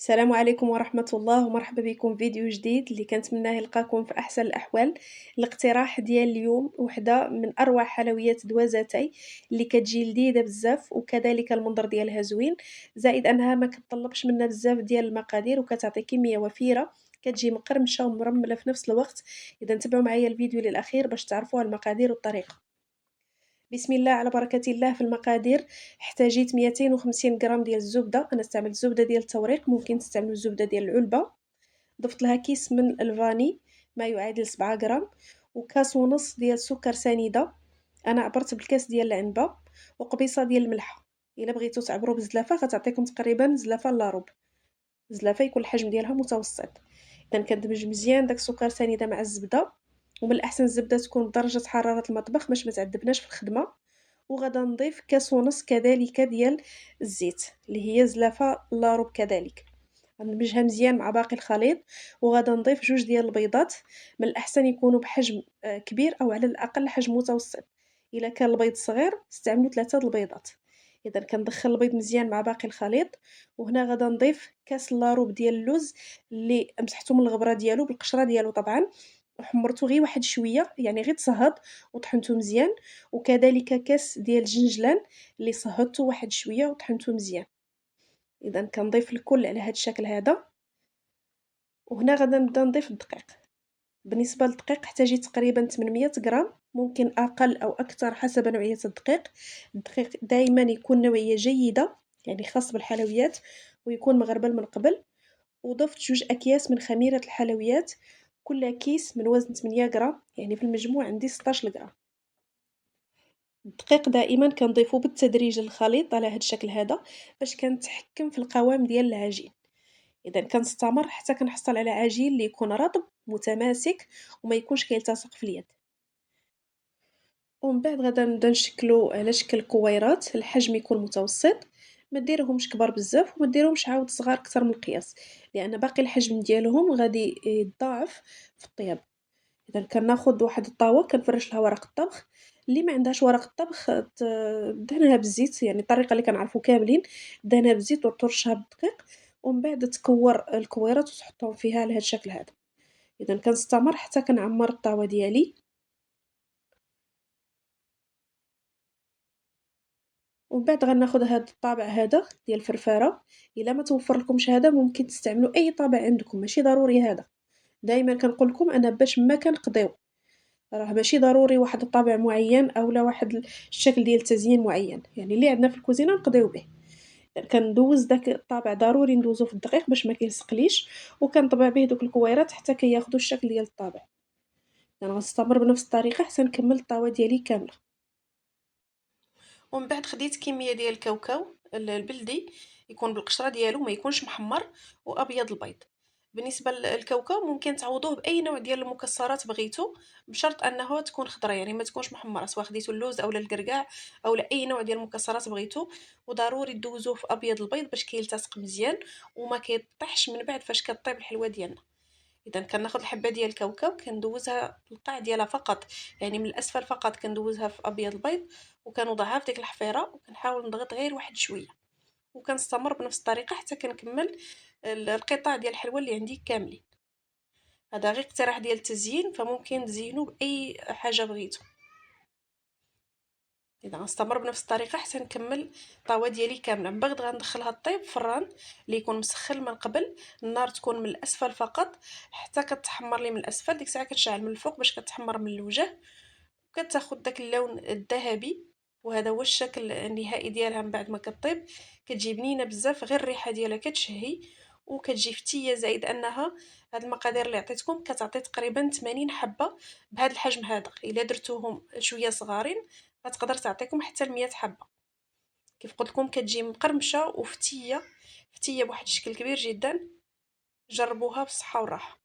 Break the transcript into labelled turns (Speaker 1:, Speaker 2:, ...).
Speaker 1: السلام عليكم ورحمة الله ومرحبا بكم في فيديو جديد اللي كنتمناه يلقاكم في أحسن الأحوال. الاقتراح ديال اليوم وحدة من أروع حلويات دوازاتي اللي كتجي لذيذة بزاف وكذلك المنظر ديالها زوين، زائد أنها ما كتطلبش منا بزاف ديال المقادير وكتعطي كمية وفيرة، كتجي مقرمشة ومرملة في نفس الوقت. إذا تبعوا معايا الفيديو للأخير باش تعرفوا المقادير والطريقة. بسم الله على بركة الله. في المقادير احتاجيت 250 غرام ديال الزبدة، أنا استعملت الزبدة ديال التوريق، ممكن تستعملوا الزبدة ديال العلبة. ضفت لها كيس من الفاني ما يعادل 7 غرام، وكاس ونص ديال السكر سنيدة، أنا عبرت بالكاس ديال العنبة، وقبيصة ديال الملحة. إلا بغيتو تعبروا بزلافة غتعطيكم تقريبا زلافة إلا ربع، زلافة يكون الحجم ديالها متوسط. إذا كندمج مزيان داك السكر سنيدة مع الزبدة، ومن الأحسن الزبدة تكون بدرجة حرارة المطبخ باش ما تعذبناش في الخدمة. وغادا نضيف كاس ونص كذلك ديال الزيت اللي هي زلافة إلا ربع كذلك، غندمجها مزيان مع باقي الخليط. وغادا نضيف 2 ديال البيضات، من الأحسن يكونوا بحجم كبير أو على الأقل حجم متوسط، إلا كان البيض صغير استعملوا 3 د البيضات. إذا كندخل البيض مزيان مع باقي الخليط، وهنا غادا نضيف كاس إلا ربع ديال اللوز اللي مسحتو من الغبرة ديالو بالقشرة ديالو طبعًا، وحمرتو غير واحد شوية يعني غير تصهد وطحنتو مزيان. وكذلك كاس ديال الجنجلان اللي صهدته واحد شوية وطحنته مزيان. إذا كنضيف الكل على هاد الشكل هذا، وهنا غادا نبدا نضيف الدقيق. بالنسبة للدقيق احتاجيت تقريبا 800 غرام، ممكن أقل أو أكثر حسب نوعية الدقيق. الدقيق دائما يكون نوعية جيدة يعني خاص بالحلويات، ويكون مغربل من قبل. وضفت 2 أكياس من خميرة الحلويات، كل كيس من وزن 8 غرام، يعني في المجموع عندي 16 غرام. الدقيق دائمًا كنضيفو بالتدريج للخليط على هاد الشكل هذا باش كنتحكم في القوام ديال العجين. إذا كنستمر حتى كنحصل على عجين اللي يكون رطب متماسك وما يكونش كيلتصق في اليد. ومن بعد غادا نبدا نشكلو على شكل كويرات، الحجم يكون متوسط، ما ديريهمش كبار بزاف وما ديريهمش عاود صغار كتر من القياس، لأن باقي الحجم ديالهم غادي يتضاعف في الطياب. إذا كناخد واحد الطاوة كنفرش لها ورق الطبخ، اللي ما عندهاش ورق الطبخ دهنها بالزيت، يعني الطريقة اللي كنعرفو كاملين، دهنها بالزيت وترشها بالدقيق، ومن بعد تكوّر الكويرات وتحطهم فيها على هاد الشكل هذا. إذا كنستمر حتى كنعمّر الطاوة ديالي. ومن بعد غناخد هاد الطابع هذا ديال الفرفارة، إلا ما توفر لكمش هذا ممكن تستعملوا أي طابع عندكم ماشي ضروري هذا. دايمًا كنقول لكم أنا باش ما كنقضيو، راه ماشي ضروري واحد الطابع معيّن أولا واحد الشكل ديال التزيين معيّن، يعني اللي عندنا في الكوزينة نقضيو به. كندوز داك الطابع ضروري ندوزو في الدقيق باش ما كيلصقليش، وكنطبع به دوك الكويرات حتى كياخدو الشكل ديال الطابع. أنا غنستمر بنفس الطريقة حتى نكمل الطاوة ديالي كاملة. ومن بعد خديت كمية ديال الكاوكاو البلدي، يكون بالقشرة ديالو ما يكونش محمر، وأبيض البيض. بالنسبة للكاوكاو ممكن تعوضوه بأي نوع ديال المكسرات بغيتو، بشرط أنها تكون خضرا يعني ما تكونش محمرة، سواء خديتو اللوز أولا الكركاع أولا أي نوع ديال المكسرات بغيتو. وضروري دوزوه في أبيض البيض باش كيلتصق مزيان وما كيطيحش من بعد فاش كطيب الحلوة ديالنا. إذا كناخد الحبة ديال الكاوكاو كندوزها في القاع ديالها فقط، يعني من الأسفل فقط كندوزها في أبيض البيض، وكنوضعها في ديك الحفيرة وكنحاول نضغط غير واحد شوية، وكنستمر بنفس الطريقة حتى كنكمل القطع ديال الحلوى اللي عندي كاملين. هذا غير اقتراح ديال التزيين، فممكن تزينوه بأي حاجة بغيتو. إذا غنستمر بنفس الطريقة حتى نكمل الطاوة ديالي كاملة. من بعد غندخلها طيب في الفران اللي يكون مسخن من قبل، النار تكون من الأسفل فقط حتى كتحمر لي من الأسفل، ديك الساعة كتشعل من الفوق باش كتحمر من الوجه وكتاخد داك اللون الذهبي. وهذا هو الشكل النهائي ديالها من بعد ما كطيب. كتجي بنينه بزاف، غير الريحه ديالها كتشهي، وكتجي فتيه، زائد انها هاد المقادير اللي عطيتكم كتعطي تقريبا 80 حبه بهذا الحجم هذا. الا درتوهم شويه صغارين غتقدر تعطيكم حتى 100 حبه. كيف قلت لكم كتجي مقرمشه وفتيه، فتيه بواحد الشكل كبير جدا. جربوها بالصحه والراحه.